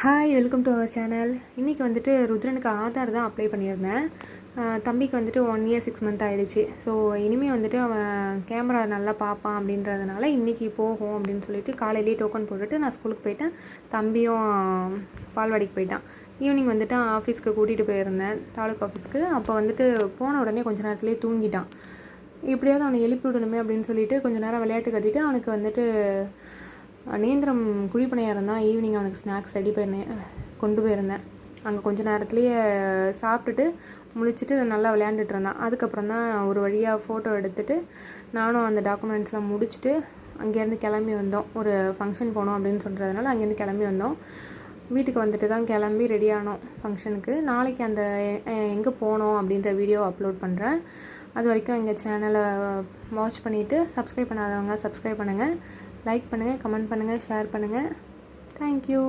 Hi, welcome to our channel. இன்றைக்கி வந்துட்டு ருத்ரனுக்கு ஆதார் தான் அப்ளை பண்ணியிருந்தேன். தம்பிக்கு வந்துட்டு 1 year 6 month ஆகிடுச்சு. ஸோ இனிமேல் வந்துட்டு அவன் கேமரா நல்லா பார்ப்பான் அப்படின்றதுனால இன்றைக்கி போகும் அப்படின்னு சொல்லிட்டு காலையிலேயே டோக்கன் போட்டுட்டு நான் ஸ்கூலுக்கு போயிட்டேன். தம்பியும் பால்வாடிக்கு போயிட்டான். ஈவினிங் வந்துட்டு ஆஃபீஸ்க்கு கூட்டிகிட்டு போயிருந்தேன், தாலுக்கா ஆஃபீஸ்க்கு. அப்போ வந்துட்டு போன உடனே கொஞ்சம் நேரத்துலேயே தூங்கிட்டான். எப்படியாவது அவனை எழுப்பி விடணுமே அப்படின்னு சொல்லிட்டு கொஞ்சம் நேரம் விளையாட்டு கட்டிட்டு அவனுக்கு வந்துட்டு நேந்திரம் குழிப்பணியாரம் தான் ஈவினிங் அவனுக்கு ஸ்நாக்ஸ் ரெடி பண்ணி கொண்டு போயிருந்தேன். அங்கே கொஞ்சம் நேரத்துலேயே சாப்பிட்டுட்டு முழிச்சிட்டு நல்லா விளையாண்டுட்டு இருந்தான். அதுக்கப்புறம் தான் ஒரு வழியாக ஃபோட்டோ எடுத்துகிட்டு நானும் அந்த டாக்குமெண்ட்ஸ்லாம் முடிச்சுட்டு அங்கேருந்து கிளம்பி வந்தோம். ஒரு ஃபங்க்ஷன் போனோம் அப்படின்னு சொல்கிறதுனால அங்கேருந்து கிளம்பி வந்தோம். வீட்டுக்கு வந்துட்டு தான் கிளம்பி ரெடி ஆனோம் ஃபங்க்ஷனுக்கு. நாளைக்கு அந்த எங்கே போனோம் அப்படின்ற வீடியோ அப்லோட் பண்ணுறேன். அது வரைக்கும் எங்கள் சேனலை வாட்ச் பண்ணிவிட்டு சப்ஸ்கிரைப் பண்ணாதவங்க சப்ஸ்கிரைப் பண்ணுங்கள், லைக் பண்ணுங்கள், கமெண்ட் பண்ணுங்கள், ஷேர் பண்ணுங்கள். தேங்க்யூ.